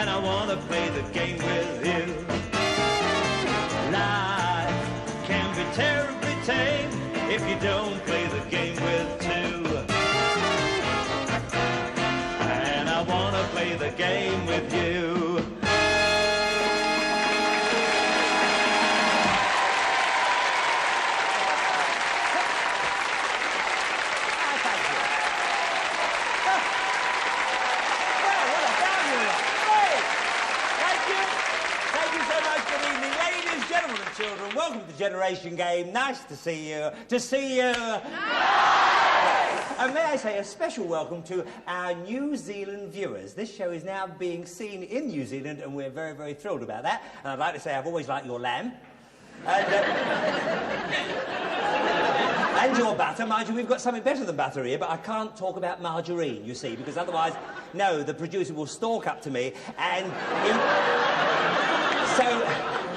and I want to play the game with you. Life can be terribly tame if you don't play the game with two. And I want to play the game with you. Children, welcome to Generation Game. Nice to see you. And may I say a special welcome to our New Zealand viewers. This show is now being seen in New Zealand, and we're very, very thrilled about that. And I'd like to say I've always liked your lamb. And your butter. Mind you, we've got something better than butter here, but I can't talk about margarine, you see, because otherwise, no, the producer will stalk up to me and... So...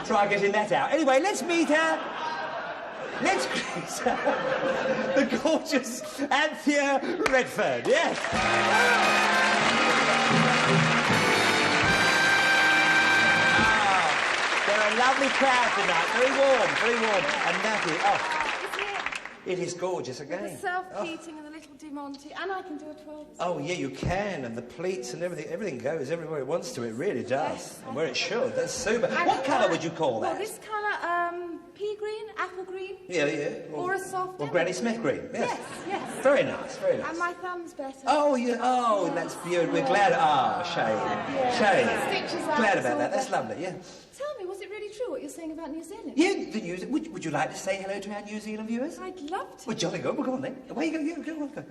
try getting that out. Anyway, let's meet her. Let's greet her. The gorgeous Anthea Redfern. Yes. They're a lovely crowd tonight. Very warm, very warm. And Matthew, it is gorgeous again. The self-heating and the little Demonte, and I can do a 12. Oh, yeah, you can, and the pleats and everything goes everywhere it wants to. It really does. Yes. And where it should. That's super. And what colour would you call that? Well, this colour, pea green, apple green. Yeah, yeah. Or a soft... Or Granny Smith green. Yes. Yes, yes. Very nice, very nice. And my thumb's better. Oh, yeah. Oh, that's beautiful. We're glad... shame. Yeah. Shame. Stitches out, Glad it's about all that. That's better. lovely, yeah. Tell me, was it really true what you're saying about New Zealand? Yeah, the New Zealand... Would you like to say hello to our New Zealand viewers? I'd love to. Well, jolly good. Well, go on then. Away you go. You go on. Go.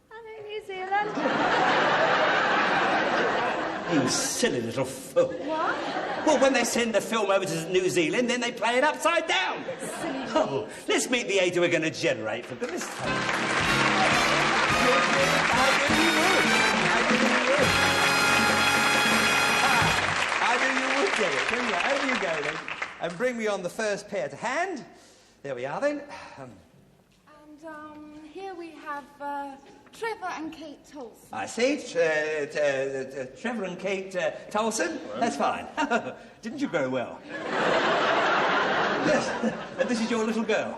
Hello, New Zealand. You silly little fool. What? Well, when they send the film over to New Zealand, then they play it upside down. Silly. Oh, let's meet the 8 who are going to generate, for goodness sake. I knew you would get it. Over you go, then. And bring me on the first pair to hand. There we are, then. Here we have Trevor and Kate Tolson. I see. Trevor and Kate Tolson. That's fine. Didn't you grow well? Yes. And this is your little girl.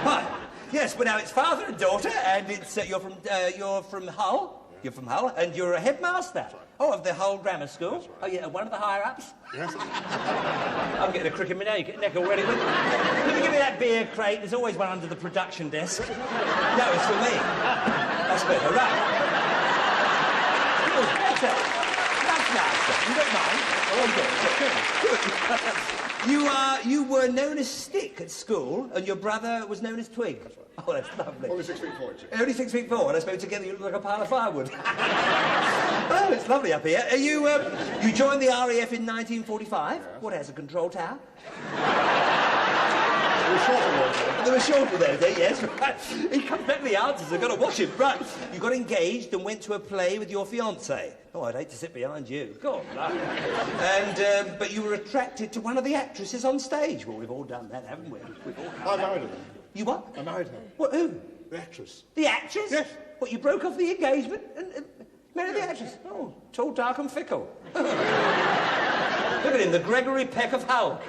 Fine. Yes, but now it's father and daughter, and it's you're from Hull. You're from Hull, and you're a headmaster. Oh, of the Hull Grammar School. Right. Oh, yeah, one of the higher-ups. Yes. I'm getting a crick in my neck already. Let me give me that beer crate. There's always one under the production desk. No, it's for me. That's better, right? Oh, better. That's nicer. You don't mind? Oh, good. You were known as Stick at school, and your brother was known as Twig. That's right. Oh, that's lovely. Only 6 feet 4 inches. Only 6 feet 4, and I suppose together you look like a pile of firewood. Oh, it's lovely up here. You joined the RAF in 1945. Yeah. What has a control tower? There were shorter ones, yes. Right. He comes back with the answers. I've got to watch him. Right. You got engaged and went to a play with your fiancée. Oh, I'd hate to sit behind you. God, no. And, but you were attracted to one of the actresses on stage. Well, we've all done that, haven't we? I married her. You what? I married her. What, who? The actress. The actress? Yes. What, you broke off the engagement and married the actress? Oh, tall, dark and fickle. Look at him, the Gregory Peck of Hull.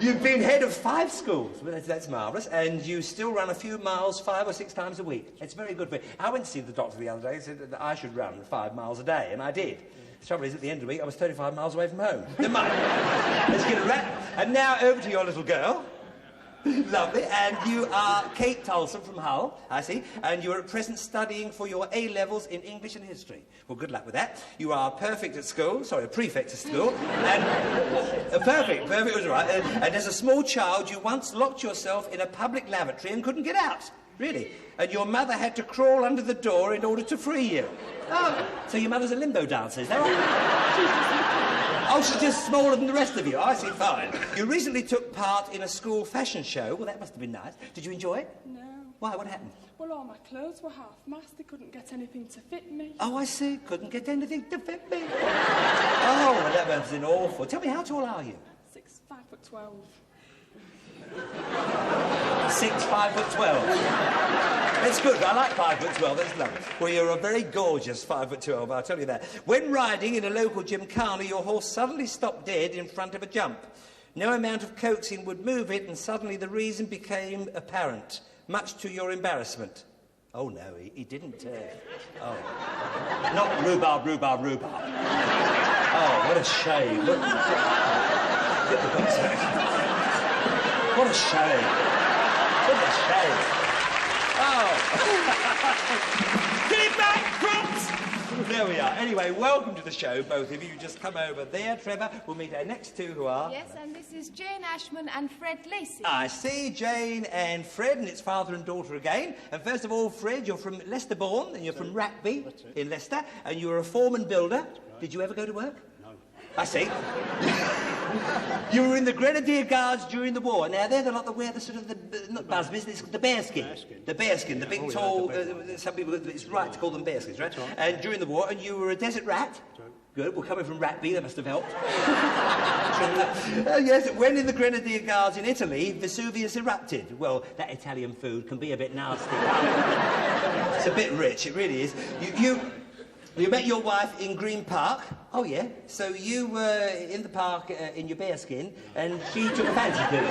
You've been head of 5 schools. Well, that's marvellous. And you still run a few miles 5 or 6 times a week. It's very good for you. I went to see the doctor the other day and said that I should run 5 miles a day, and I did. The trouble is, at the end of the week, I was 35 miles away from home. Never mind. Let's get a wrap. And now over to your little girl. Lovely. And you are Kate Tolson from Hull, I see. And you're at present studying for your A-levels in English and History. Well, good luck with that. You are perfect at school. Sorry, a prefect at school. And perfect was right. And as a small child, you once locked yourself in a public lavatory and couldn't get out. Really. And your mother had to crawl under the door in order to free you. Oh, so your mother's a limbo dancer, is that right? Oh, she's just smaller than the rest of you. I see, fine. You recently took part in a school fashion show. Well, that must have been nice. Did you enjoy it? No. Why? What happened? Well, all my clothes were half-mast. They couldn't get anything to fit me. Oh, I see. Couldn't get anything to fit me. Oh, well, that must have been awful. Tell me, how tall are you? 5'12". 6, 5'12". That's good. I like 5'12". That's lovely. Well, you're a very gorgeous 5'12", I'll tell you that. When riding in a local gymkhana, your horse suddenly stopped dead in front of a jump. No amount of coaxing would move it, and suddenly the reason became apparent, much to your embarrassment. Oh, no, he didn't. Oh. Not rhubarb. Oh, what a shame. What a shame. What a shame. Oh. Get it back, Crooks! There we are. Anyway, welcome to the show, both of you. Just come over there, Trevor. We'll meet our next two, who are... Yes, and this is Jane Ashman and Fred Lacey. I see, Jane and Fred, and it's father and daughter again. And first of all, Fred, you're from Leicester born, and you're from Ratby in Leicester, and you were a foreman builder. Right. Did you ever go to work? No. I see. You were in the Grenadier Guards during the war. Now, they're the lot that wear the sort of, not busbies, it's the bearskin. The bearskin, the big, tall, some people, it's right to call them bearskins, right? And during the war, and you were a desert rat. Good, well, coming from Ratby, that must have helped. Yes, when in the Grenadier Guards in Italy, Vesuvius erupted. Well, that Italian food can be a bit nasty. It's a bit rich, it really is. You met your wife in Green Park. Oh, yeah. So you were in the park in your bearskin, and she took a fancy to you.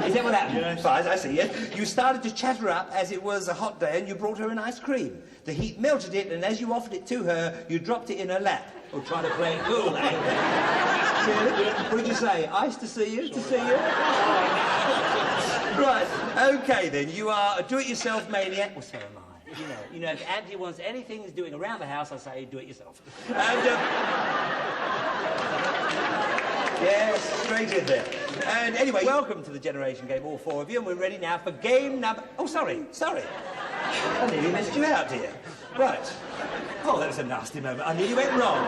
Is that what happened? Yes. Fine, I see, yes. You started to chat her up as it was a hot day, and you brought her an ice cream. The heat melted it, and as you offered it to her, you dropped it in her lap. Or trying to play it cool, eh? What did you say? Ice to see you? To see you? Right, OK, then. You are a do-it-yourself maniac. Well, so am I. You know, if Anthea wants anything he's doing around the house, I say, do it yourself. And, yes, straight in there. And anyway, welcome to the Generation Game, all four of you, and we're ready now for game number... Oh, sorry. I nearly missed you out, dear. Right. Oh, that was a nasty moment. I nearly went wrong.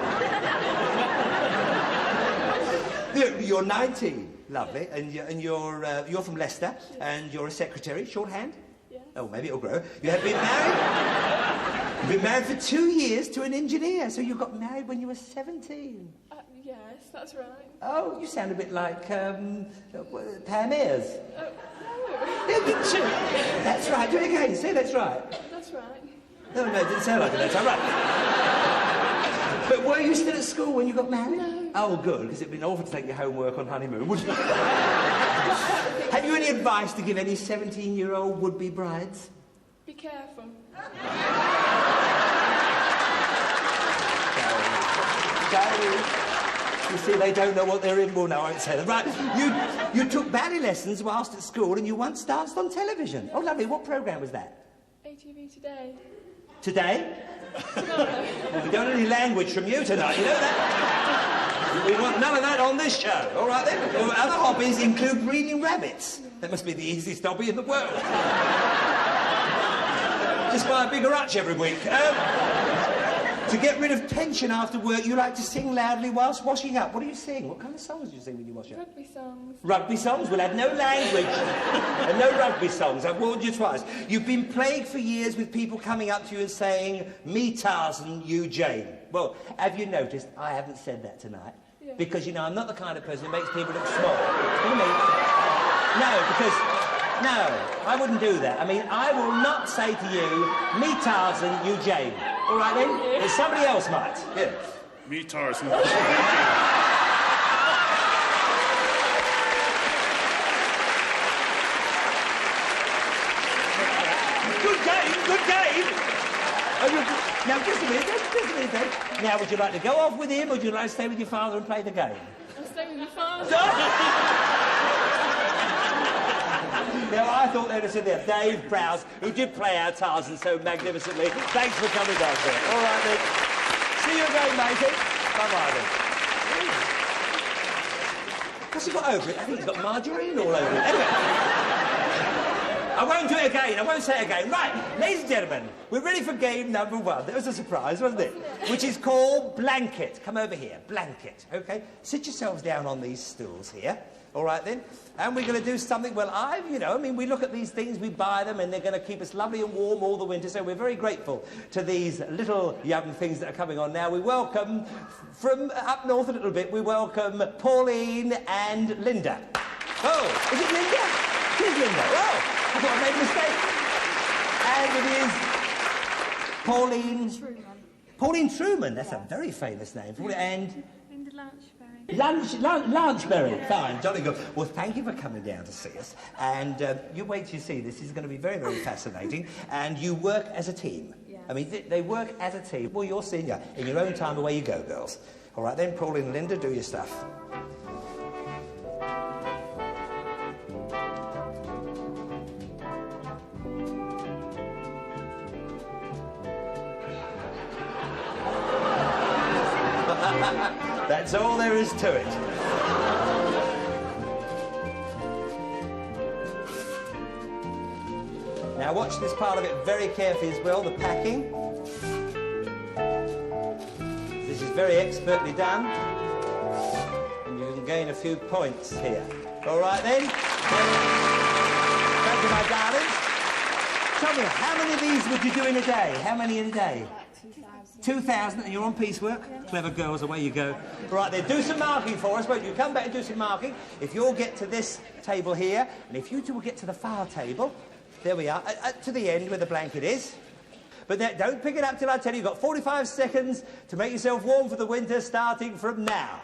You're 19. Lovely. And you're from Leicester, and you're a secretary, shorthand? Oh, maybe it'll grow. You have been married? You've been married for 2 years to an engineer, so you got married when you were 17. Yes, that's right. Oh, you sound a bit like, Pam Ayres. No. Yeah, didn't you? That's right. Do it again. Say that's right. That's right. No, it didn't sound like it that time. Right. But were you still at school when you got married? No. Oh, good, because it'd been awful to take your homework on honeymoon, wouldn't it? Have you any advice to give any 17-year-old would-be brides? Be careful. You see, they don't know what they're in. Well, no, I won't say that. Right, you took ballet lessons whilst at school, and you once danced on television. Oh, lovely. What programme was that? ATV Today. Today? Well, we don't have any language from you tonight, you know that? We want none of that on this show. All right, then. Well, other hobbies include breeding rabbits. That must be the easiest hobby in the world. Just buy a bigger hutch every week. To get rid of tension after work, you like to sing loudly whilst washing up. What do you sing? What kind of songs do you sing when you wash up? Rugby songs. Rugby songs? We'll have no language and no rugby songs. I've warned you twice. You've been plagued for years with people coming up to you and saying, me Tarzan, you Jane. Well, have you noticed I haven't said that tonight? Yeah. Because, you know, I'm not the kind of person who makes people look small. What do you mean? No, because... No, I wouldn't do that. I mean, I will not say to you, me Tarzan, you Jane. All right, then? There's somebody else might. Yeah. Me Tarzan. Good game. Now, just a minute. Now, would you like to go off with him, or would you like to stay with your father and play the game? I'll stay with your father. Now, I thought they would sit there. Dave Prowse, who did play our Tarzan so magnificently. Thanks for coming down here. All right, then. See you again, matey. Bye-bye, then. What's he got over it? I think he's got margarine all over it. Anyway. I won't do it again. I won't say it again. Right, ladies and gentlemen, we're ready for game number one. That was a surprise, wasn't it? Which is called Blanket. Come over here. Blanket, OK? Sit yourselves down on these stools here. All right, then? And we're going to do something, well, we look at these things, we buy them, and they're going to keep us lovely and warm all the winter, so we're very grateful to these little young things that are coming on now. We welcome, from up north a little bit, we welcome Pauline and Linda. Oh, is it Linda? Here's Linda. Oh, I thought I made a mistake. And it is Pauline... Truman. Pauline Truman. That's a very famous name. And... Linda Lanchberry. Lanchberry. Fine, jolly good. Well, thank you for coming down to see us. And you wait till you see this. Is going to be very, very fascinating. And you work as a team. Yeah. I mean, they work as a team. Well, you're senior. In your own time, away you go, girls. All right, then, Pauline and Linda, do your stuff. That's all there is to it. Now watch this part of it very carefully as well, the packing. This is very expertly done. And you can gain a few points here. All right then. Thank you, my darlings. Tell me, how many of these would you do in a day? How many in a day? 2,000, and you're on piecework? Yeah. Clever girls, away you go. Right then, do some marking for us, won't you? Come back and do some marking. If you'll get to this table here, and if you two will get to the far table, there we are, to the end where the blanket is. But don't pick it up till I tell you. You've got 45 seconds to make yourself warm for the winter, starting from now.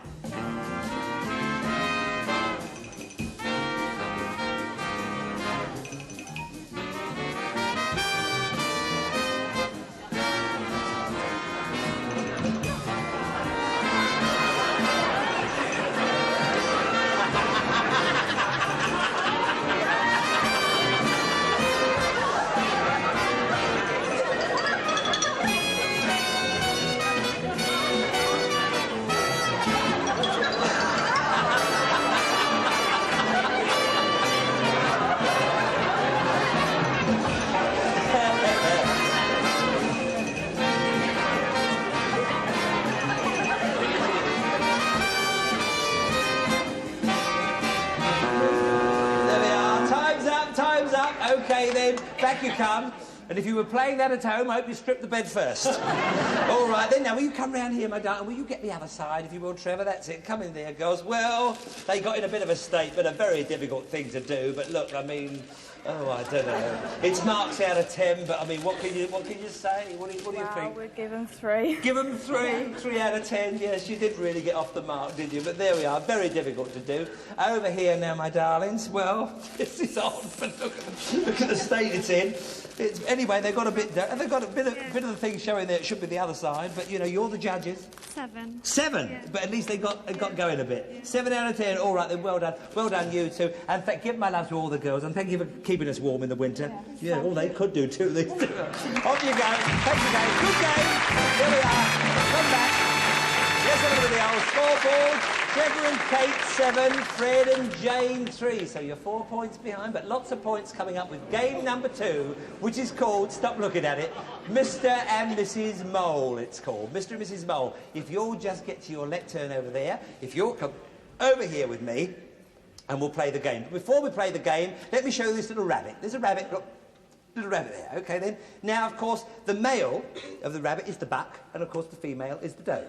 OK, then, back you come. And if you were playing that at home, I hope you stripped the bed first. All right, then, now, will you come round here, my darling? Will you get the other side, if you will, Trevor? That's it. Come in there, girls. Well, they got in a bit of a state, but a very difficult thing to do. But look, I mean... Oh, I don't know. It's marks out of 10, but I mean, what can you say? What do you think? We'd give them 3. Give them 3? 3 out of 10? Yes, you did really get off the mark, did you? But there we are. Very difficult to do. Over here now, my darlings. Well, this is odd, but look at the state it's in. Anyway, they've got a bit of the thing showing there. It should be the other side, but you know, you're the judges. 7. 7, yeah. But at least they got going a bit. Yeah. 7 out of 10. All right, then. Well done, you two. And give my love to all the girls, and thank you for keeping us warm in the winter. Yeah, well, they could do too. These two. Off you go. Thank you, guys. Good game. Here we are. Come back. Yes, everybody else. 4 balls. Trevor and Kate 7, Fred and Jane 3. So you're 4 points behind, but lots of points coming up with game number 2, which is called, stop looking at it, Mr. and Mrs. Mole, it's called. Mr. and Mrs. Mole. If you'll just get to your lectern over there, if you'll come over here with me, and we'll play the game. But before we play the game, let me show you this little rabbit. There's a rabbit, look, little rabbit there. OK, then. Now, of course, the male of the rabbit is the buck, and, of course, the female is the doe.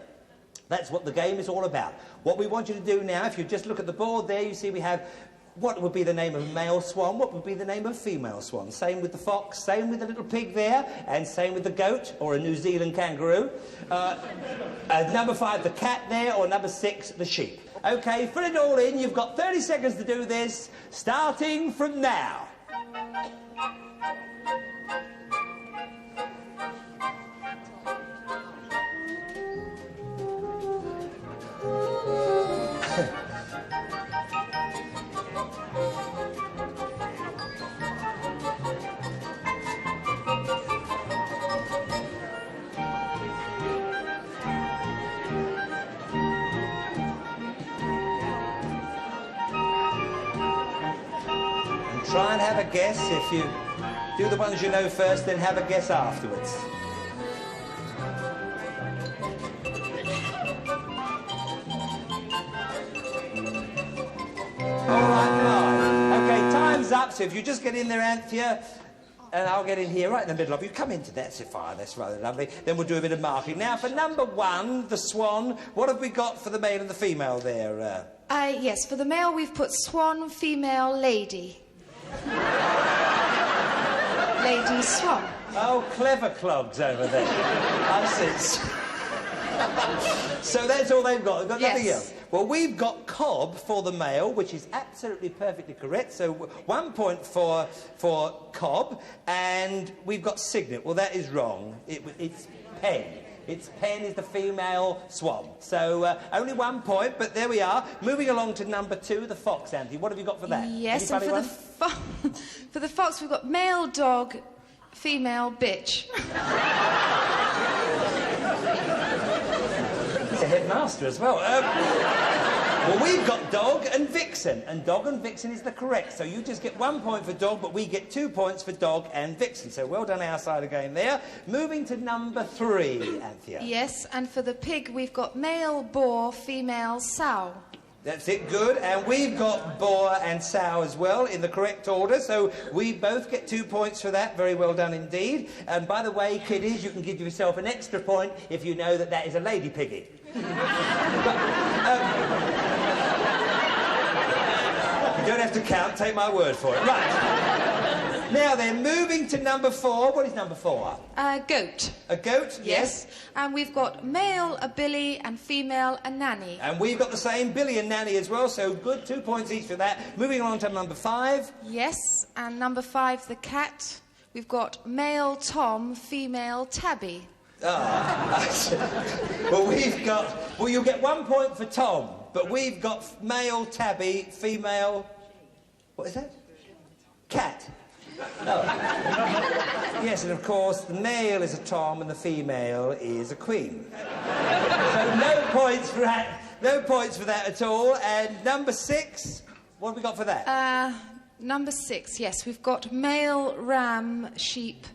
That's what the game is all about. What we want you to do now, if you just look at the board there, you see we have what would be the name of a male swan, what would be the name of a female swan. Same with the fox, same with the little pig there, and same with the goat, or a New Zealand kangaroo. Number 5, the cat there, or number 6, the sheep. OK, fill it all in. You've got 30 seconds to do this, starting from now. Try and have a guess. If you do the ones you know first, then have a guess afterwards. All right, now. OK, time's up. So if you just get in there, Anthea, and I'll get in here right in the middle of you. Come into that, Sophia. That's rather lovely. Then we'll do a bit of marking. Now, for number 1, the swan, what have we got for the male and the female there? Yes, for the male, we've put swan, female, lady. lady swan. Oh, clever clogs over there. I see. So that's all they've got. They've got nothing else. Well, we've got cob for the male, which is absolutely perfectly correct. So 1 point for cob, and we've got cygnet. Well, that is wrong. It's pen. It's pen is the female swan. So only 1 point, but there we are. Moving along to number 2, the fox, Anthea. What have you got for that? Yes, and for the fox, we've got male dog, female bitch. He's a headmaster as well. Well, we've got dog and vixen, and dog and vixen is the correct. So you just get 1 point for dog, but we get 2 points for dog and vixen. So well done our side again there. Moving to number 3, Anthea. Yes, and for the pig, we've got male boar, female sow. That's it, good. And we've got boar and sow as well in the correct order, so we both get 2 points for that. Very well done indeed. And by the way, kiddies, you can give yourself an extra point if you know that that is a lady piggy. You don't have to count, take my word for it. Right. Now then, moving to number 4. What is number 4? Goat. A goat? Yes. And we've got male, a billy, and female, a nanny. And we've got the same, billy and nanny as well, so good, 2 points each for that. Moving on to number 5. Yes, and number 5, the cat. We've got male Tom, female Tabby. Well, we've got... Well, you'll get 1 point for Tom, but we've got male Tabby, female... What is that? Cat. Oh. Yes, and of course, the male is a Tom and the female is a queen. So no points for that. No points for that at all. And number 6, what have we got for that? Number 6, yes, we've got male ram, sheep.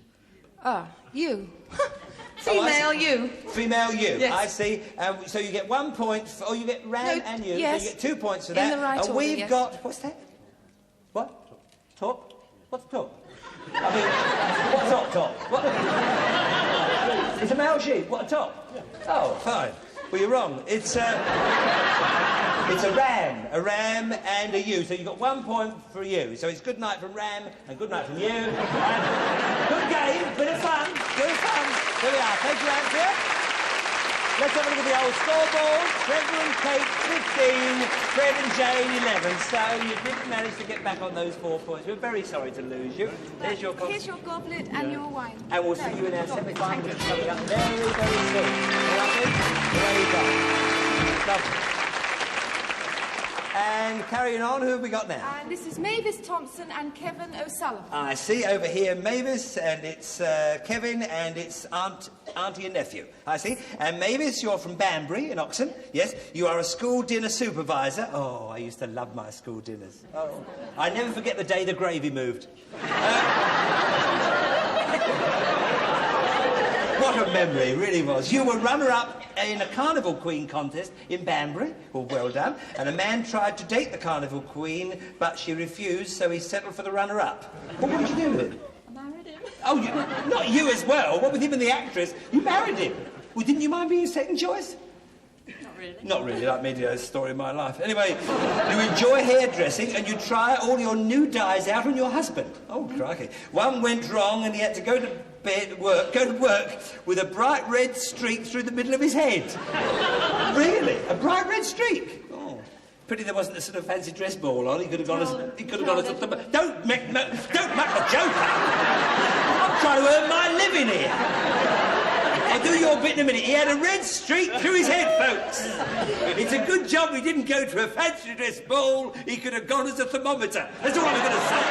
You. Female you. Female you, yes. I see. So you get 1 point for... Oh, you get ram and you. Yes. So you get 2 points for that. In the right and order, we've yes. got... What's that? What? Top? What's top? I mean, what's top top? What? It's a male sheep. What a top? Oh, fine. Well, you're wrong. It's a ram and a ewe. So you've got 1 point for you. So it's good night from ram and good night from you. And good game, bit of fun, There we are. Thank you, Anthea. Let's have a look at the old scoreboard. Trevor and Kate, 15. Fred and Jane, 11. So you didn't manage to get back on those 4 points. We're very sorry to lose you. Here's your goblet and your wine. And we'll see you in our semi-final, which is coming up very, very soon. All right, there you go. Lovely. And carrying on, who have we got now? This is Mavis Thompson and Kevin O'Sullivan. I see over here Mavis, and it's Kevin, and it's auntie and nephew. I see. And Mavis, you're from Banbury in Oxon. Yes, you are a school dinner supervisor. Oh, I used to love my school dinners. Oh, I never forget the day the gravy moved. What a memory, it really was. You were runner-up in a Carnival Queen contest in Banbury. Well done. And a man tried to date the Carnival Queen, but she refused, so he settled for the runner-up. Well, what did you do with him? I married him. Oh, not you as well. What with him and the actress? You married him. Well, didn't you mind being second choice? Not really. Not really, like me, the story of my life. Anyway, you enjoy hairdressing and you try all your new dyes out on your husband. Oh, crikey. One went wrong and he had to go to work with a bright red streak through the middle of his head. Really? A bright red streak? Oh. Pity there wasn't a sort of fancy dress ball on. He could have gone as... Don't make a joke. I'm trying to earn my living here. I'll do your bit in a minute. He had a red streak through his head, folks. It's a good job he didn't go to a fancy dress ball. He could have gone as a thermometer. That's all I'm going to say.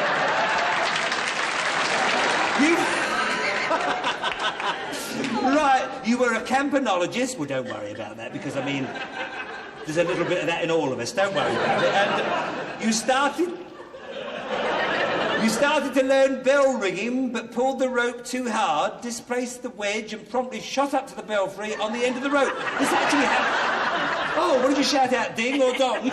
Right, you were a campanologist. Well, don't worry about that, because, I mean, there's a little bit of that in all of us. Don't worry about it. And you started to learn bell ringing, but pulled the rope too hard, displaced the wedge, and promptly shot up to the belfry on the end of the rope. This actually happened. Oh, what did you shout out, ding or dong?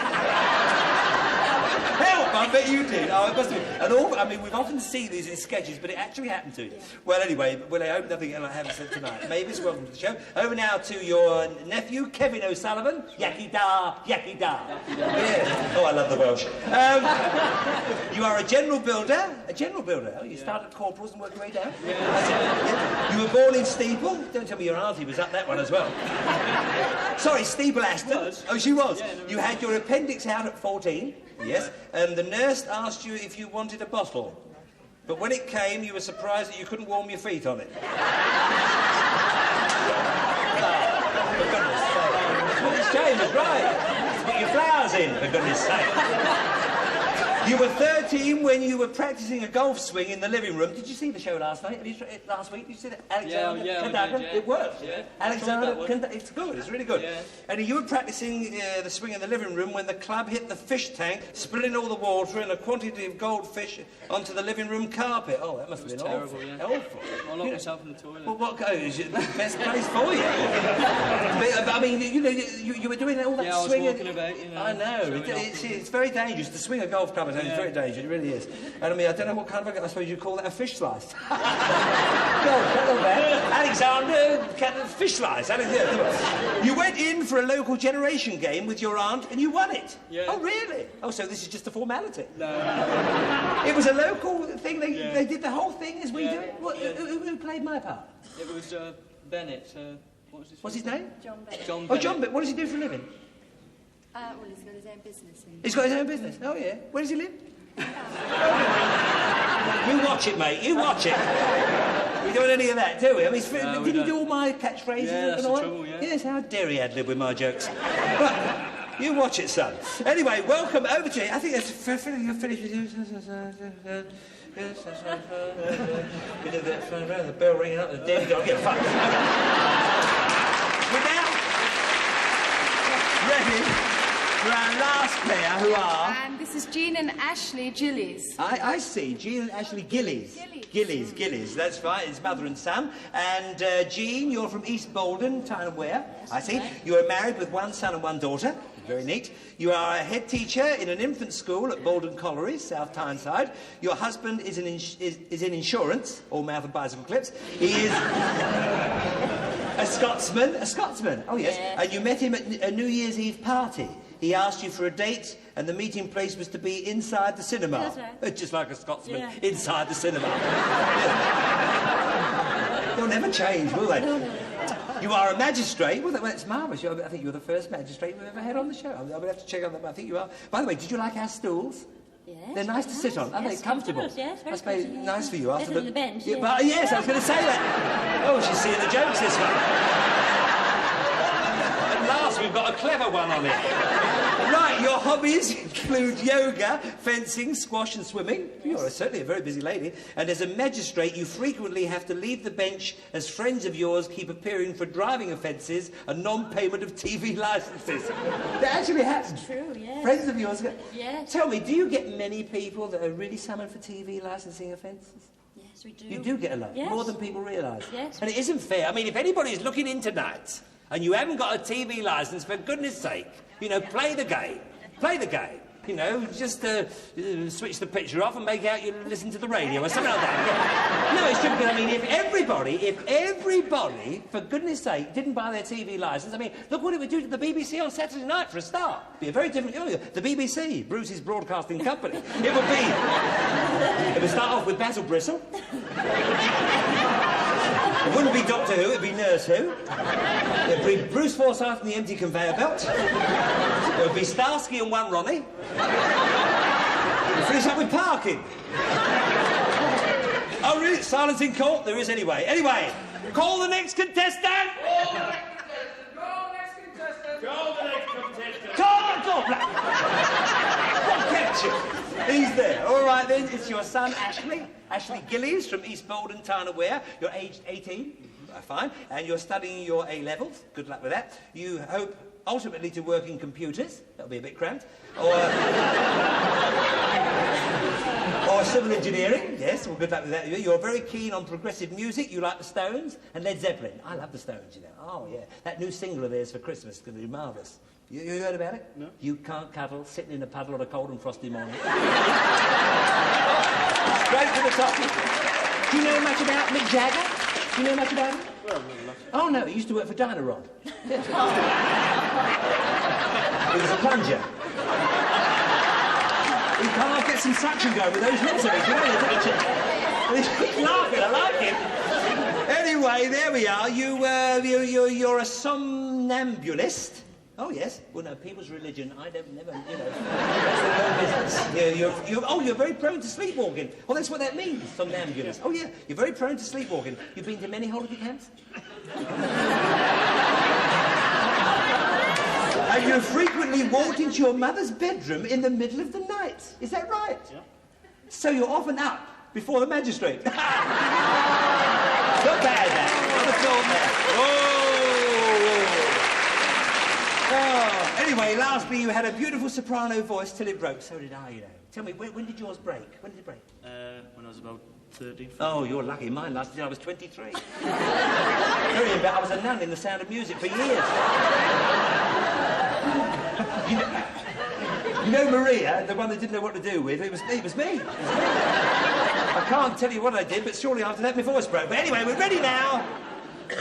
Help! I bet you did. Oh, it must have been. And all, I mean, we've often seen these in sketches, but it actually happened to you. Yeah. Well, anyway, well, I hope nothing I haven't said tonight. Mavis, welcome to the show. Over now to your nephew, Kevin O'Sullivan. Yaki da, yaki da. Yeah. Oh, I love the Welsh. You are a general builder. A general builder. Oh, you start at corporals and work your way down. Yeah. You were born in Steeple. Don't tell me your auntie was up that one as well. Sorry, Steeple Aston. Oh, she was. Yeah, no, you had your appendix out at 14. Yes. And the nurse asked you if you wanted a bottle. But when it came, you were surprised that you couldn't warm your feet on it. Oh, for goodness sake. Well, it's James, that's right. Put your flowers in, for goodness sake. You were 13 when you were practising a golf swing in the living room. Did you see the show last night? Last week? Did you see that? Alexander Conductor? Yeah. It worked. Yeah. Alexander Conductor. It's good. It's really good. Yeah. And you were practising the swing in the living room when the club hit the fish tank, spilling all the water and a quantity of goldfish onto the living room carpet. Oh, that must have been terrible, awful. Yeah. Awful. I locked myself in the toilet. Well, what goes? The best place for you. I mean, you know, you were doing all that swing. I was walking about, you know. I know. It's very dangerous. To swing a golf club is very dangerous. It really is. And I mean, I don't know what kind of I suppose you'd call that a fish slice. Go on, Alexander, fish slice. You went in for a local generation game with your aunt and you won it. Yeah. Oh, really? Oh, so this is just a formality? No. It was a local thing. They did the whole thing as we do it. Who played my part? It was Bennett. What's his name? John Bennett. John Oh, Bennett. John Bennett. What does he do for a living? Well, he's got his own business. He's got his own business? Oh, yeah. Where does he live? You watch it, mate. You watch it. We don't any of that, do we? I mean, did he do all my catchphrases? Yeah, that's and all the trouble, yeah. Yes, how dare he ad-lib with my jokes. Right, you watch it, son. Anyway, welcome over to you. I think that's finished with you. The bell ringing up, the dead dog. Get fucked. We're now ready for our last pair, who are... And this is Jean and Ashley Gillies. I see. Jean and Ashley Gillies. Gillies. That's right. It's mother and son. And Jean, you're from East Bolden, Tyne and Wear. I see. Right. You are married with one son and one daughter. Very neat. You are a head teacher in an infant school at Bolden Colliery, South Tyneside. Your husband is in insurance, all mouth and bicycle clips. He is a Scotsman. Oh, yes. Yeah. And you met him at a New Year's Eve party. He asked you for a date, and the meeting place was to be inside the cinema. That's right. Just like a Scotsman, inside the cinema. They'll never change, will they? No. You are a magistrate. Well, that's marvellous. I think you're the first magistrate we've ever had on the show. I would have to check on that, but I think you are. By the way, did you like our stools? Yes. They're nice to sit on, aren't they? Comfortable. Yes, very That's very comfortable. nice for you after Better than the bench, Yeah, yeah. but, yes, I was going to say that. Oh, she's seeing the jokes this one. At last, we've got a clever one on it. Right, your hobbies include yoga, fencing, squash and swimming. You're certainly a very busy lady. And as a magistrate, you frequently have to leave the bench as friends of yours keep appearing for driving offences and non-payment of TV licences. That actually happens. True, yes. Friends of yours... Yes. Tell me, do you get many people that are really summoned for TV licensing offences? Yes, we do. You do get a lot, Yes. more than people realise. Yes. And it isn't fair. I mean, if anybody's looking in tonight and you haven't got a TV licence, for goodness sake, you know, play the game. Play the game. You know, just switch the picture off and make out you listen to the radio or something like that. No, it's true, because, I mean, if everybody, for goodness sake, didn't buy their TV licence, I mean, look what it would do to the BBC on Saturday night, for a start. It'd be a very different... The BBC, Bruce's broadcasting company. It would start off with Basil Bristle. It wouldn't be Doctor Who, it'd be Nurse Who. It'd be Bruce Forsyth and the Empty Conveyor Belt. It would be Starsky and one Ronnie. We'll finish up with parking. Oh, really? Silence in court? There is anyway. Anyway, call the next contestant! Call the next contestant! What kept you? He's there. All right, then. It's your son, Ashley Gillies from East Bolden, Tyne and Wear. You're aged 18. Fine. And you're studying your A-levels. Good luck with that. You hope ultimately to work in computers. That'll be a bit cramped. Or civil engineering. Yes, well, good luck with that. You're very keen on progressive music. You like the Stones and Led Zeppelin. I love the Stones, you know. Oh, yeah. That new single of theirs for Christmas is going to be marvellous. You heard about it? No. You can't cuddle sitting in a puddle on a cold and frosty morning. Straight to the top. Do you know much about Mick Jagger? Do you know much about him? Well, not enough. Oh, no, he used to work for Dynaron. Yeah. He was a plunger. He can't get some suction going with those lips of his, you know, he's laughing, I like it. Anyway, there we are. You're a somnambulist. Oh, yes. Well, no, people's religion, I don't never, you know, that's their own business. You're very prone to sleepwalking. Well, that's what that means, somnambulist. Oh, yeah, you're very prone to sleepwalking. You've been to many holiday camps? And you frequently walked into your mother's bedroom in the middle of the night. Is that right? Yeah. So you're often up before the magistrate. Not bad, that. Not at all bad. Oh, anyway, lastly, you had a beautiful soprano voice till it broke. So did I, you know. Tell me, when did yours break? When did it break? When I was about 13. Oh, you're lucky. Mine lasted till I was 23. I was a nun in The Sound of Music for years. You know Maria, the one that didn't know what to do with? It was me. I can't tell you what I did, but shortly after that, my voice broke. But anyway, we're ready now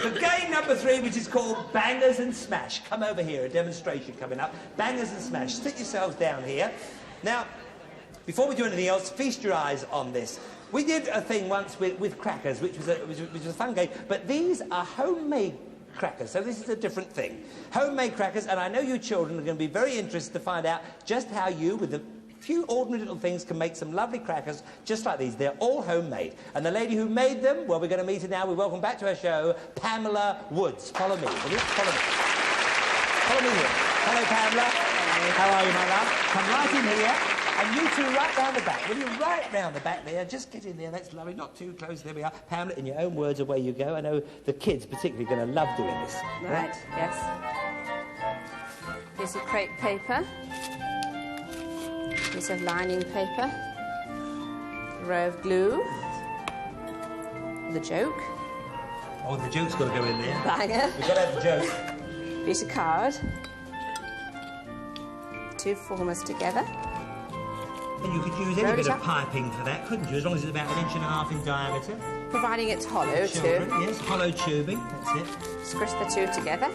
for game number 3, which is called Bangers and Smash. Come over here, a demonstration coming up. Bangers and Smash. Sit yourselves down here. Now, before we do anything else, feast your eyes on this. We did a thing once with crackers, which was a fun game, but these are homemade crackers, so this is a different thing. Homemade crackers, and I know you children are going to be very interested to find out just how you, with a few ordinary little things, can make some lovely crackers just like these. They're all homemade. And the lady who made them, well, we're going to meet her now. We welcome back to our show, Pamela Woods. Follow me, will you? Follow me. Follow me here. Hello, Pamela. How are you, my love? Come right in here. And you two right round the back. Will you right round the back there? Just get in there. That's lovely. Not too close. There we are. Pamela, in your own words, away you go. I know the kids particularly going to love doing this. Right, yes. Piece of crepe paper. Piece of lining paper. A row of glue. The joke. Oh, the joke's got to go in there. Banger. We've got to have the joke. Piece of card. 2 formers together. And you could use any bit of piping for that, couldn't you? As long as it's about 1.5 inches in diameter. Providing it's hollow, Children, too. yes, hollow tubing, that's it. Squish the 2 together.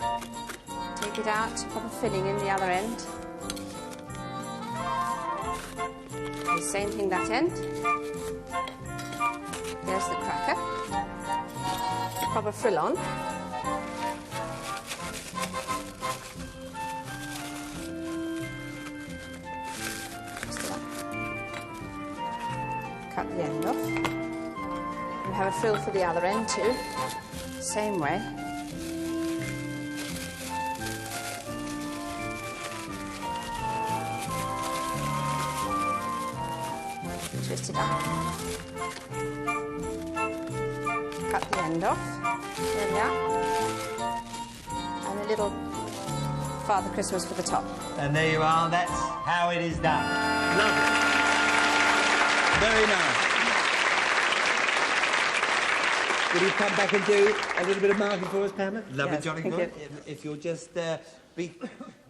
Take it out, pop a filling in the other end. The same thing that end. There's the cracker. Pop a frill on. Cut the end off. We have a frill for the other end too. Same way. Twist it up. Cut the end off. There we are. And a little Father Christmas for the top. And there you are. That's how it is done. Lovely. Very nice. Will you come back and do a little bit of marking for us, Pamela? Lovely, Yes, jolly thank good. If you'll just be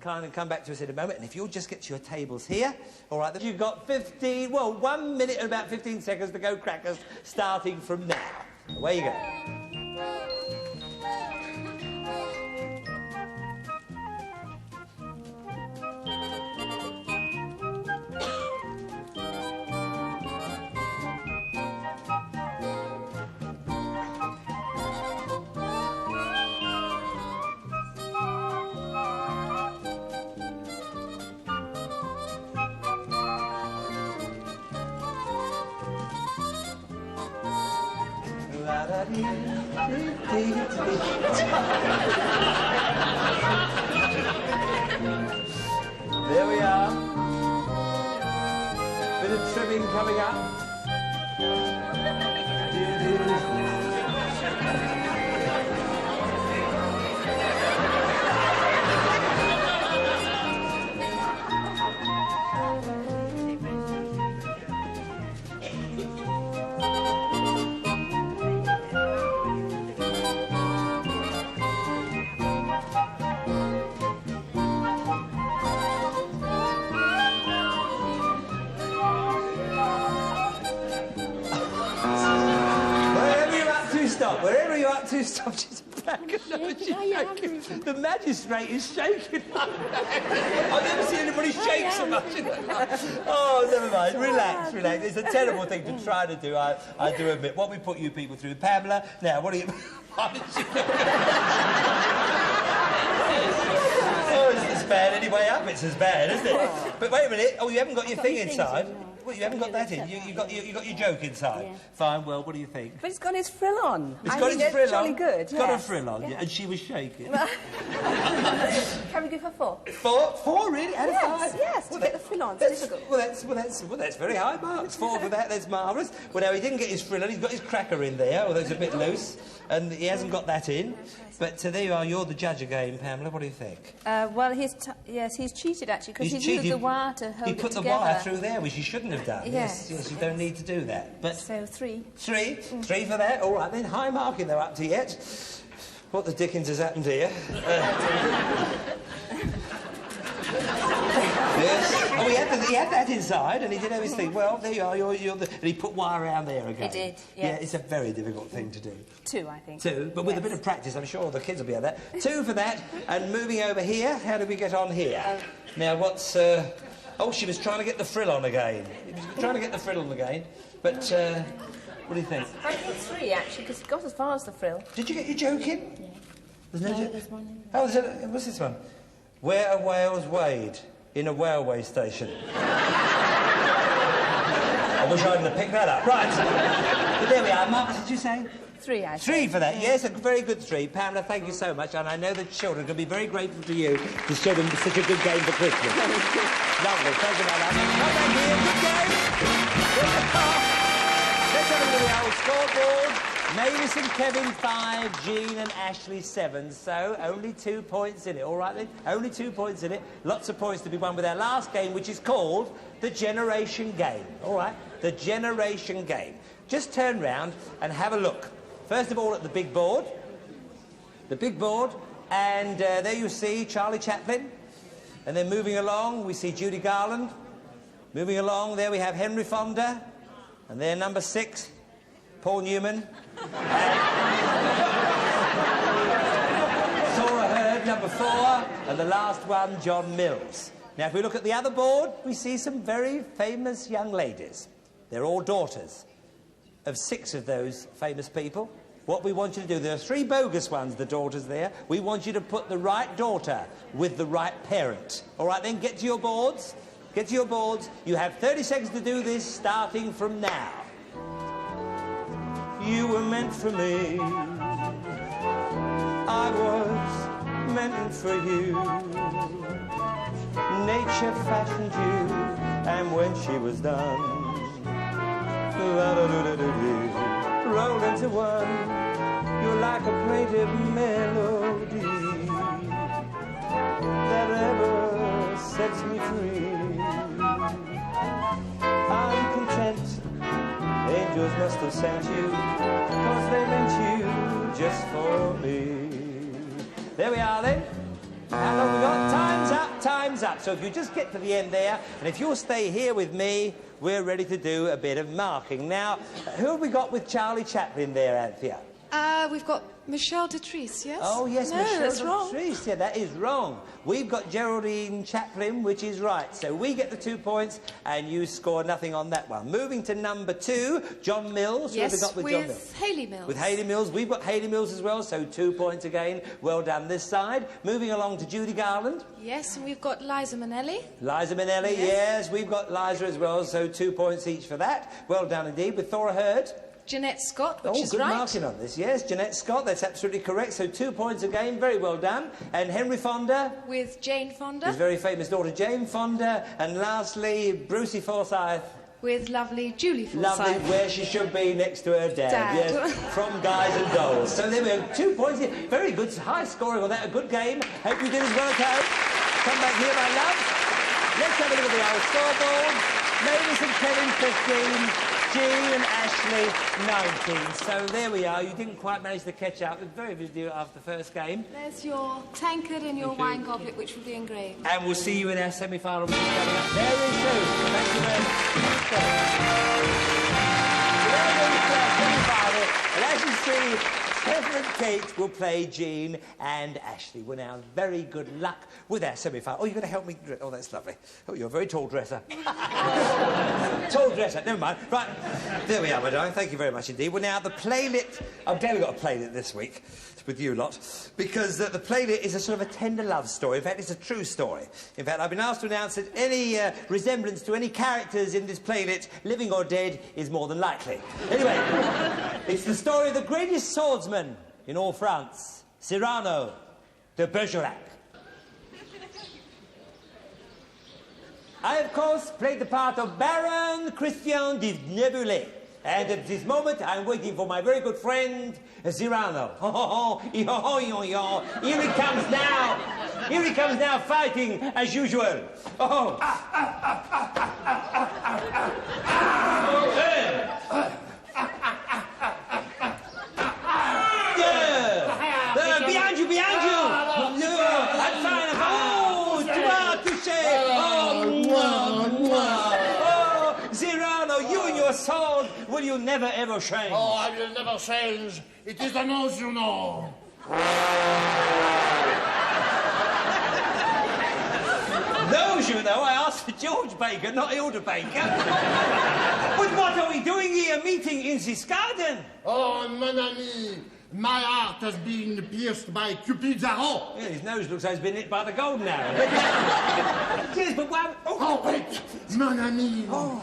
kind and come back to us in a moment, and if you'll just get to your tables here, all right, then you've got 1 minute and about 15 seconds to go crackers, starting from now. Away you go. There we are. Bit of trimming coming up. like to stop? She's back. The magistrate is shaking. I've never seen anybody shake so much in their life. Oh, never mind. Relax, relax. It's a terrible thing to try to do, I do admit. What we put you people through. Pamela, now, what are you... Oh, it's as bad anyway up. It's as bad, isn't it? But wait a minute. Oh, you haven't got your thing inside. Well, you haven't got that in. You got your joke inside. Yeah. Fine. Well, what do you think? But it's got his frill on. It's got his frill on. Jolly good. It's got a frill on, yeah. And she was shaking. Can we give her 4? 4? 4 really? Out of 5? Yes. To get the frill on. It's difficult. Well, that's very high marks. 4 for that. That's marvellous. Well, now he didn't get his frill on. He's got his cracker in there, although it's a bit loose, and he hasn't got that in. But there you are. You're the judge again, Pamela. What do you think? Well, he's cheated actually because he's used the wire to hold it together. He put the wire through there, which he shouldn't have done. Yes, you don't need to do that. But so 3. 3? 3 for that. All right then. High marking they're up to yet. What the dickens has happened here? Yes. Oh, he had that inside, and he did everything. Well, there you are. And he put wire around there again. He did. Yes. Yeah, it's a very difficult thing to do. 2, I think. 2, but with a bit of practice, I'm sure the kids will be at that. 2 for that. And moving over here, how do we get on here? Now, what's... Oh, she was trying to get the frill on again. She was trying to get the frill on again. But, what do you think? I think 3, actually, because it got as far as the frill. Did you get your joke in? Yeah. There's no joke? There's one. Oh, what's this one? Where are whales weighed? In a railway station. I wish I hadn't have picked that up. Right. But there we are. Mark, what did you say? 3, I think. 3 for that. Yes, a very good 3. Pamela, thank you so much. And I know the children can be very grateful to you to show them such a good game for Christmas. Lovely. Thank you, my love. Come back here. Good game. Here's the car. Let's have a look at the old scoreboard. Mavis and Kevin 5, Jean and Ashley 7. So only 2 points in it. All right then? Only 2 points in it. Lots of points to be won with our last game, which is called the Generation Game. All right? The Generation Game. Just turn round and have a look. First of all at the big board. The big board. And there you see Charlie Chaplin. And then moving along, we see Judy Garland. Moving along, there we have Henry Fonda. And there, number 6, Paul Newman. Thora Hird, number 4, and the last one, John Mills. Now, if we look at the other board, we see some very famous young ladies. They're all daughters of 6 of those famous people. What we want you to do, there are 3 bogus ones, the daughters there. We want you to put the right daughter with the right parent. All right, then, get to your boards. Get to your boards. You have 30 seconds to do this, starting from now. You were meant for me. I was meant for you. Nature fashioned you, and when she was done, rolled into one. You're like a plaintive melody that ever sets me free. I'm content. Angels must have sent you, 'cause they meant you just for me. There we are then. How long we got? Time's up, time's up. So if you just get to the end there, and if you'll stay here with me, we're ready to do a bit of marking. Now, who have we got with Charlie Chaplin there, Anthea? We've got Michelle Detrice, yes? Oh, yes, no, Michelle that's wrong. Detrice. Yeah, that is wrong. We've got Geraldine Chaplin, which is right. So we get the 2 points, and you score nothing on that one. Moving to number 2, John Mills. Yes, who have we got with John Mills? Hayley Mills. With Hayley Mills. We've got Hayley Mills as well, so 2 points again. Well done this side. Moving along to Judy Garland. Yes, and we've got Liza Minnelli. Liza Minnelli, yes. We've got Liza as well, so 2 points each for that. Well done indeed. With Thora Hird. Jeanette Scott, which is good right. marking on this, yes. Jeanette Scott, that's absolutely correct. So 2 points again, very well done. And Henry Fonda. With Jane Fonda. His very famous daughter, Jane Fonda. And lastly, Brucey Forsyth. With lovely Julie Forsyth. Lovely, where she should be next to her dad. Yes, from Guys and Dolls. So there we go, 2 points here. Very good, high scoring on that, a good game. Hope you did as well at home. Come back here, my love. Let's have a look at the old scoreboard. Mavis and Kevin, 15. Jean and Ashley, 19. So there we are. You didn't quite manage to catch up. It was very busy after the first game. There's your tankard and your wine goblet, which will be engraved. And we'll see you in our semi-final match coming up very soon. Thank you very much. Semi-final. And as you see, Kevin Kate will play Jean and Ashley. We're now very good luck with our semi-final. Oh, you're going to help me? Oh, that's lovely. Oh, you're a very tall dresser. Tall dresser, never mind. Right, there we are, my darling. Thank you very much indeed. Well, now, the playlet... I'm glad we've got a playlet this week with you lot, because the playlet is a sort of a tender love story. In fact, it's a true story. In fact, I've been asked to announce that any resemblance to any characters in this playlet, living or dead, is more than likely. Anyway, it's the story of the greatest swordsman in all France, Cyrano de Bergerac. I, of course, played the part of Baron Christian de Nebulé. And at this moment, I'm waiting for my very good friend, Cyrano. Here he comes now. Here he comes now, fighting as usual. Oh. Behind you, behind you. I'm fine. Oh, tu vas toucher. Oh, Cyrano, you and your sword, will you never ever change? Oh, I will never change. It is the nose, you know. Those, you know, I asked for George Baker, not Hilda Baker. But what are we doing here, meeting in this garden? Oh, mon ami, my heart has been pierced by Cupid's arrow. Yeah, his nose looks like he's been hit by the golden arrow. Yes, but one... Oh, wait, mon ami. Oh,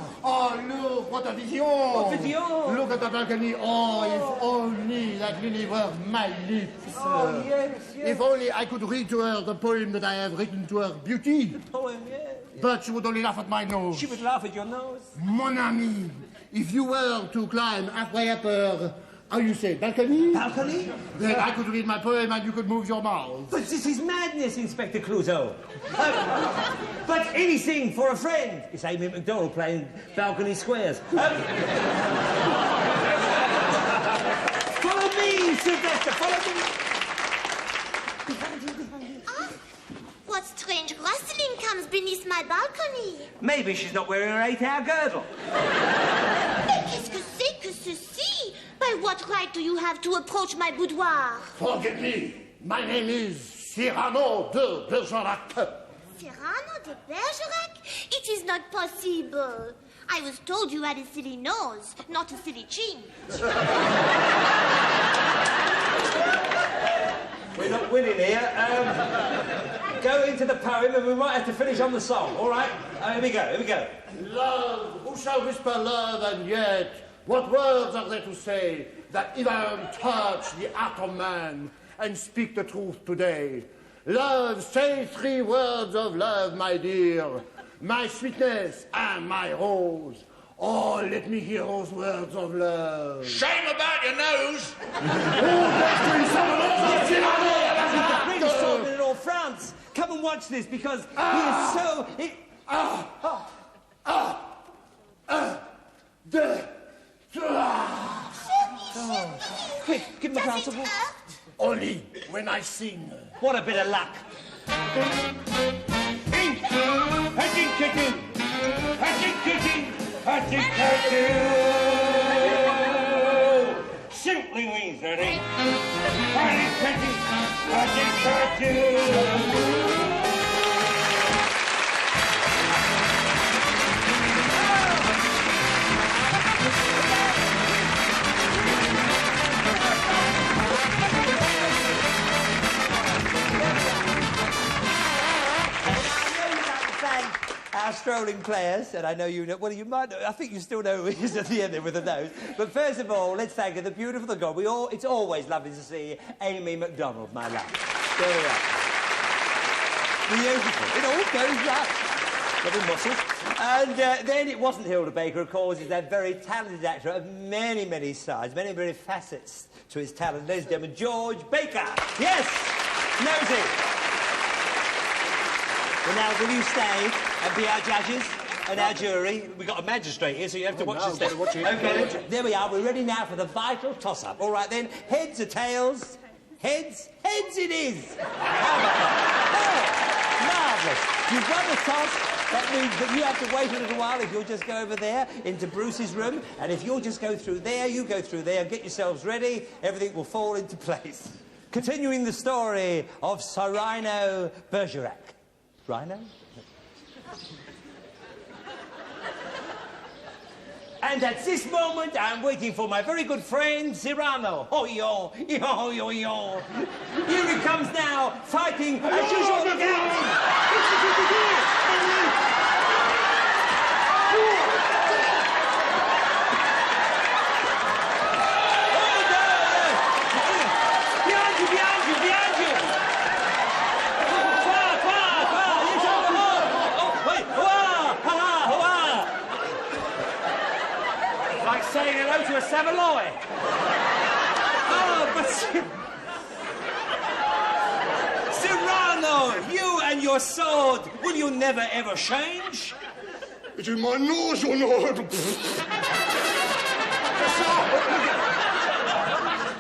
look, what a vision. What vision? Look at the balcony. Oh, if only that lily were my lips. Oh, yes, yes. If only I could read to her the poem that I have written to her, Beauty. The poem, yes. But she would only laugh at my nose. She would laugh at your nose. Mon ami, if you were to climb halfway up her, how you say, balcony? Balcony? Then I could read my poem and you could move your mouth. But this is madness, Inspector Clouseau. But anything for a friend. It's Aimee MacDonald playing balcony squares. Follow me, Sylvester, follow me. Behind you. Ah, what strange rustling comes beneath my balcony? Maybe she's not wearing her 8-hour girdle. Mais qu'est-ce que c'est que ceci? By what right do you have to approach my boudoir? Forgive me. My name is Cyrano de Bergerac. Cyrano de Bergerac? It is not possible. I was told you had a silly nose, not a silly chin. We're not winning here. Go into the poem and we might have to finish on the song, all right? Here we go. Love, who shall whisper love and yet what words are there to say that even touch the heart of man and speak the truth today? Love, say 3 words of love, my dear, my sweetness and my rose. Oh, let me hear those words of love. Shame about your nose! The greatest swordman in all France. Come and watch this because he is so... Quick, give him a glass of water. Only when I sing. What a bit of luck. Simply means that ain't. Our strolling players, and I know you know, well, you might know, I think you still know who he is at the end there with the nose. But first of all, let's thank her, the beautiful, the God. It's always lovely to see Aimee MacDonald, my love. There we are. Beautiful. It all goes right. Lovely muscles. And then it wasn't Hilda Baker, of course. It's that very talented actor of many, many sides, many, many facets to his talent. Ladies and gentlemen, George Baker. Yes, Nosy. Well, now, will you stay and be our judges and our jury? We've got a magistrate here, so you have to watch this. Okay, there we are. We're ready now for the vital toss-up. All right, then. Heads or tails? Heads? Heads it is! How about that? Oh, marvellous. You've won the toss. That means that you have to wait a little while if you'll just go over there into Bruce's room, and if you'll just go through there, you go through there, get yourselves ready, everything will fall into place. Continuing the story of Cyrano Bergerac. Rhino? And at this moment, I'm waiting for my very good friend, Cyrano. Oh, yo, yo, yo, yo. Here he comes now, fighting as usual. Look out! Saying hello to a Saveloy. Oh, but Cyrano, you and your sword, will you never ever change? It's in my nose, you know.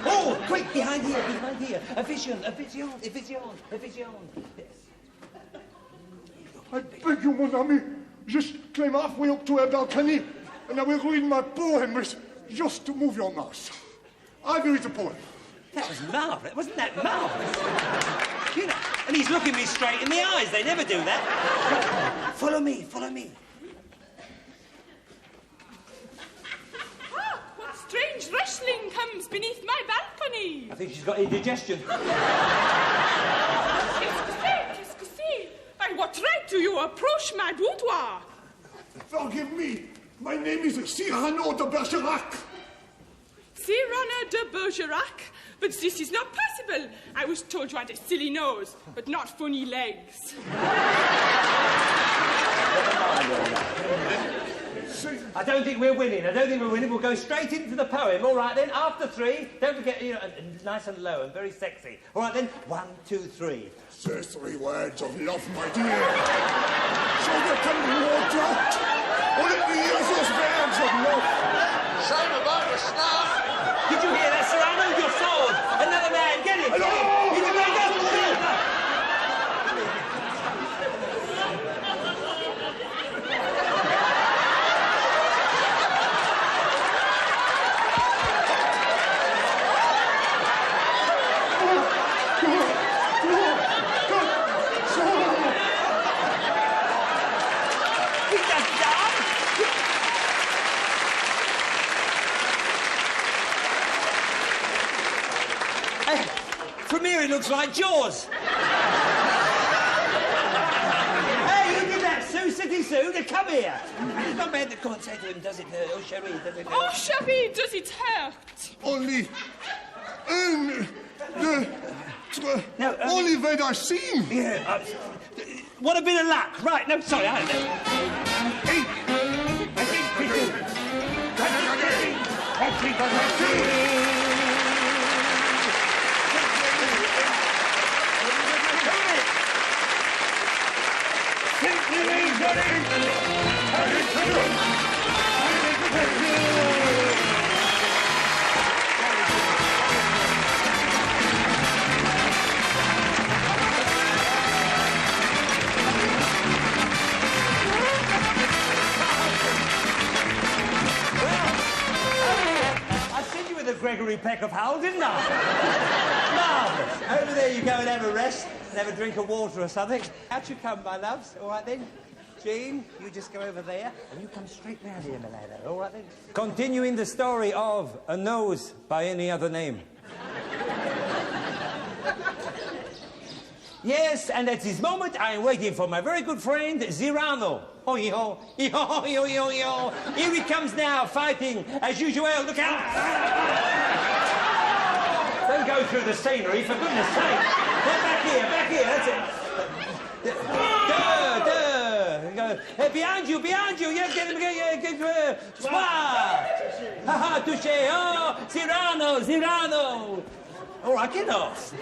Oh, quick, behind here. A vision. Yes. I beg you, mon ami, just climb halfway up to a balcony, and I will read my poem with just to move your mouth. I will read the poem. That was marvellous. Wasn't that marvellous? You know, and he's looking me straight in the eyes. They never do that. Follow me. Ah, what strange rustling comes beneath my balcony? I think she's got indigestion. Excusez. By what right do you approach my boudoir? Forgive me. My name is Cyrano de Bergerac. Cyrano de Bergerac? But this is not possible. I was told you had a silly nose, but not funny legs. I don't think we're winning. We'll go straight into the poem. All right, then, after three. Don't forget, you know, nice and low and very sexy. All right, then, 1, 2, 3. Say 3 words of love, my dear. So there can be no doubt. Or let me use those words of love. Shame about the snuff. Did you hear that, Cyrano? Your sword. Another man. Get him. Hello? He's a man. Go. From here, it looks like Jaws. Hey, you did that, Sue, City Sue, to come here. It's not bad to come and say to him, does it hurt? Oh, Cherie, does it hurt? Oh, Cherie, does it hurt? Only that I've seen. Yeah, what a bit of luck. Right, no, sorry, I don't Gregory Peck of Hull, didn't I? Marvellous. Over there you go and have a rest and have a drink of water or something. Out you come, my loves. All right, then. Jean, you just go over there and you come straight round here, Milano. All right, then. Continuing the story of A Nose by Any Other Name. Yes, and at this moment I am waiting for my very good friend, Cyrano. Oh, yo. Here he comes now, fighting, as usual. Look out! Don't go through the scenery, for goodness sake. Back here, that's it. Go. Behind you. Yeah, get him. Ha, touché. Oh, Cyrano. All right, get off.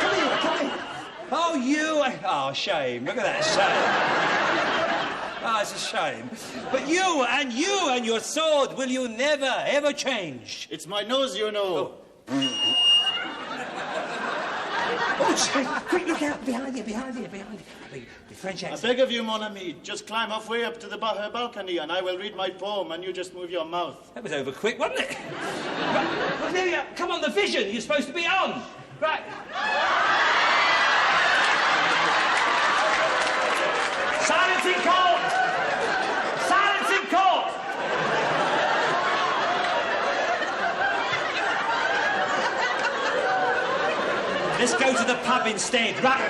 Come here. Oh, you. Oh, shame. Look at that, shame. Oh, it's a shame. But you and your sword, will you never, ever change? It's my nose, you know. Oh. Oh, quick, look out. Behind you. The French accent. I beg of you, mon ami, just climb halfway up to the balcony and I will read my poem and you just move your mouth. That was over quick, wasn't it? Right. Well, there you are. Come on, the vision. You're supposed to be on. Right. Silence in court! Silence in court! Let's go to the pub instead. Right.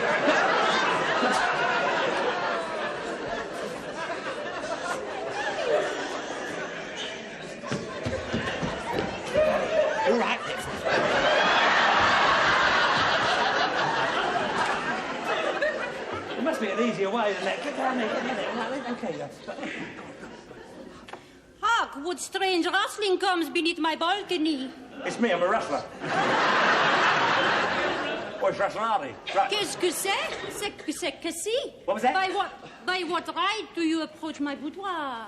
All right. There must be an easier way than that. Get down there. Right, okay. Hark, what strange rustling comes beneath my balcony? It's me, I'm a rustler. What's rustling? Right. Qu'est-ce que c'est? Que si? What was that? By what right do you approach my boudoir?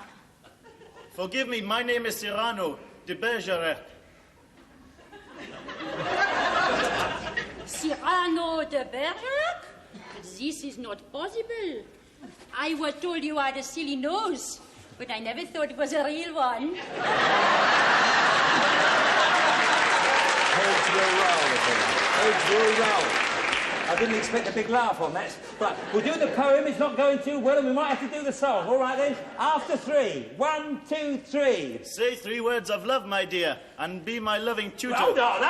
Forgive me, my name is Cyrano de Bergerac. Cyrano de Bergerac? This is not possible. I was told you had a silly nose, but I never thought it was a real one. Heads will roll. I didn't expect a big laugh on that. Right, we'll do the poem. It's not going too well, and we might have to do the song. All right, then. After 3. 1, 2, 3. Say 3 words of love, my dear, and be my loving tutor. Hold on!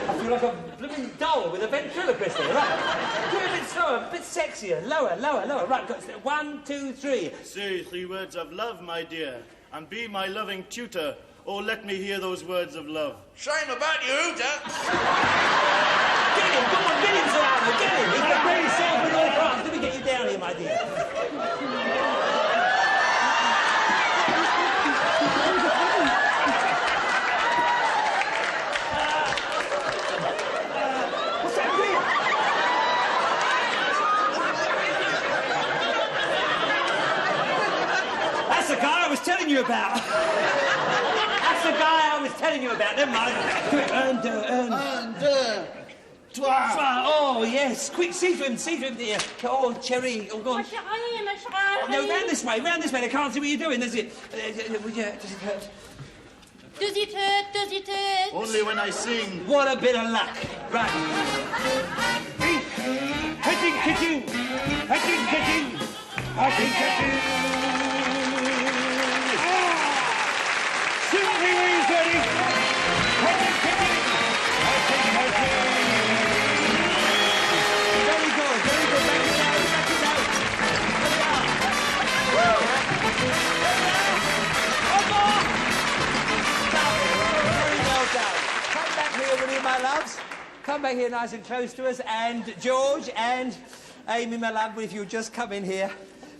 I feel like a blooming doll with a ventriloquist here. Right. Do it a bit slower, a bit sexier. Lower. Right, 1, 2, 3. Say 3 words of love, my dear, and be my loving tutor. Oh, let me hear those words of love. Shame about you, Jack. Get him, come on, get him, Cyrano, get him. He's got very self in all France. Let me get you down here, my dear. What's that here? That's the guy I was telling you about. That's the guy I was telling you about. Never mind. Un, deux. Trois. Oh, yes. Quick, see to him, dear. Oh, Cherry. Oh, go on. No, round this way. They can't see what you're doing, does it? Does it hurt? Does it hurt? Only when I sing. What a bit of luck. Right. Hitting. Symphony's ready. Very good. Back it down. One more. Very well done. Come back here, will you, my loves? Come back here nice and close to us. And George and Aimee, my love, if you'll just come in here.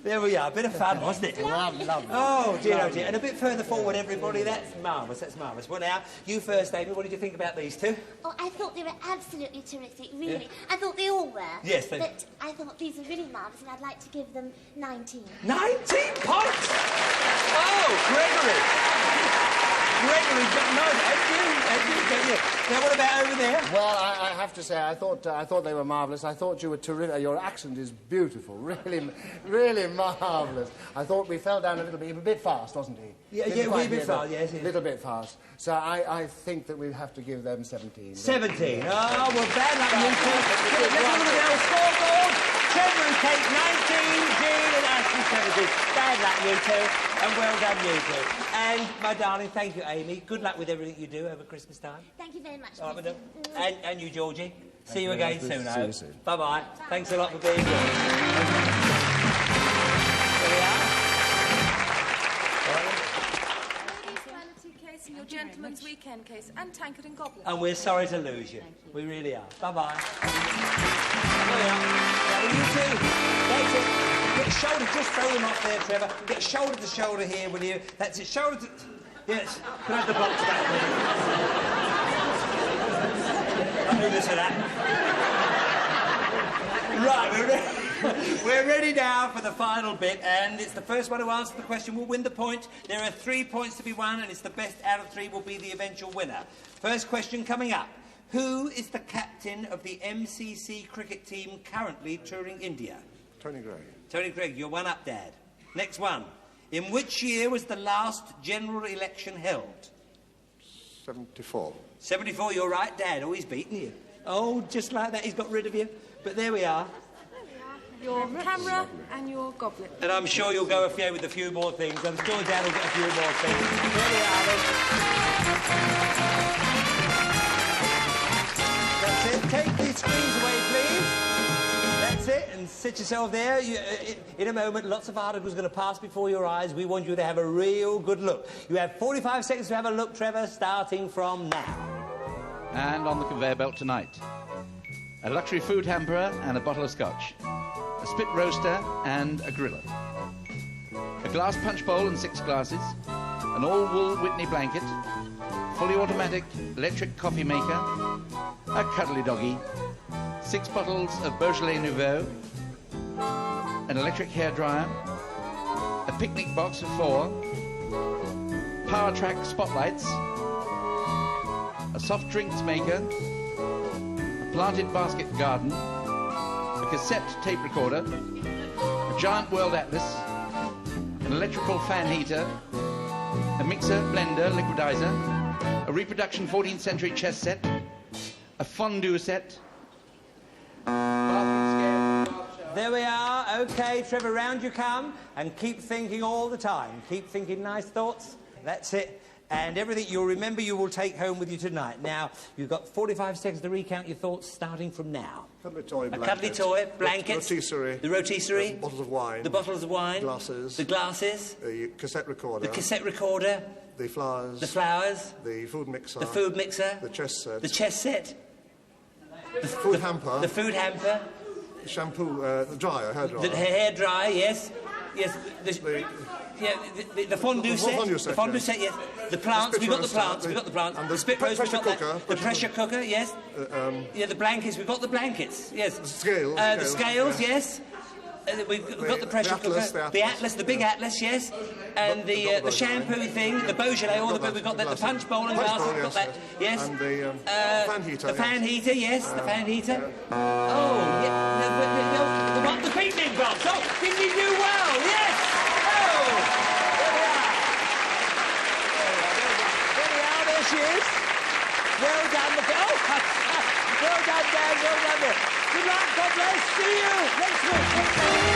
There we are. A bit of fun, wasn't it? Lovely. Oh, dear. And a bit further forward, everybody. That's marvellous. Well, now, you first, Aimee. What did you think about these two? Oh, I thought they were absolutely terrific, really. Yeah. I thought they all were. Yes, But I thought these were really marvellous, and I'd like to give them 19. 19 points? Oh, Gregory, no, thank you. Now, what about over there? Well, I have to say, I thought they were marvellous. I thought you were terrific. Your accent is beautiful, really marvellous. I thought we fell down a little bit. A bit fast, wasn't he? Yeah, a bit fast, yes. A little bit fast. So I think that we'll have to give them 17. 17? Oh, well, bad luck, you two. Let's look at the old scoreboard. Trevor and Kate, 19, Jean and Ashley, 17. Bad luck, you two, and well done, you two. And, my darling, thank you, Aimee. Good luck with everything you do over Christmas time. Thank you very much. All right, madam. And you, Georgie. See you again soon, I See hope. you soon. Bye-bye. Thanks a lot for being here. There we are. Case and your gentleman's weekend case, and tankard and goblet. And we're sorry to lose you. We really are. Bye-bye. There we are. Now, you two. That's it. Get shoulder, just throw them up there, Trevor. Get shoulder to shoulder here, will you? That's it. Shoulder to... Yes. Can I have the box back, please? I'll do this or that. Right, we're ready now for the final bit, and it's the first one who answers the question will win the point. There are 3 points to be won, and it's the best out of 3 will be the eventual winner. First question coming up. Who is the captain of the MCC cricket team currently touring India? Tony Gray. Tony Gregg, you're one up, Dad. Next one. In which year was the last general election held? 74. 74, you're right, Dad. Oh, he's beaten you. Oh, just like that, he's got rid of you. But there we are. Your camera and your goblet. And I'm sure you'll go with a few more things. I'm sure Dad will get a few more things. There we are, then. That's it. Take these screens away, please. That's it. And sit yourself there. In a moment, lots of articles are going to pass before your eyes. We want you to have a real good look. You have 45 seconds to have a look, Trevor, starting from now. And on the conveyor belt tonight, a luxury food hamperer and a bottle of scotch, a spit roaster and a griller, a glass punch bowl and 6 glasses, an all-wool Whitney blanket, fully automatic electric coffee maker, a cuddly doggy, 6 bottles of Beaujolais Nouveau, an electric hairdryer, a picnic box of 4, power track spotlights, a soft drinks maker, a planted basket garden, a cassette tape recorder, a giant world atlas, an electrical fan heater, a mixer, blender, liquidizer, a reproduction 14th century chess set, a fondue set, bathroom scale. There we are. OK, Trevor, round you come. And keep thinking all the time. Keep thinking nice thoughts. That's it. And everything you'll remember you will take home with you tonight. Now, you've got 45 seconds to recount your thoughts starting from now. Cuddly toy, a cuddly toy, blankets. Rotisserie. The rotisserie. Bottles of wine. The bottles of wine. Glasses. The glasses. The cassette recorder. The cassette recorder. The flowers. The flowers. The food mixer. The food mixer. The chess set. The chess set. The food hamper. The food hamper. The shampoo, the dryer, hair dryer. The hair dryer, yes. Yes. The fondue set. The fondue set, yes. The plants, we've got the plants. We've got the plants. And the spit roast, we've got that. cooker, The pressure cooker, yes. Yeah, the blankets, we've got the blankets, yes. The scales. The scales, yes. We've got the pressure cooker. The atlas, the big atlas, yes. And the shampoo thing, the Beaujolais, we've got the punch bowl and glasses, we've got that, yes. And the fan heater. The fan heater, yes, the fan heater. Oh, yeah, the picnic box. Oh, did you do well? Yes. Oh, there we are. There she is. Well done. Well done, Dad. Well done there. Good luck. God bless. See you next week.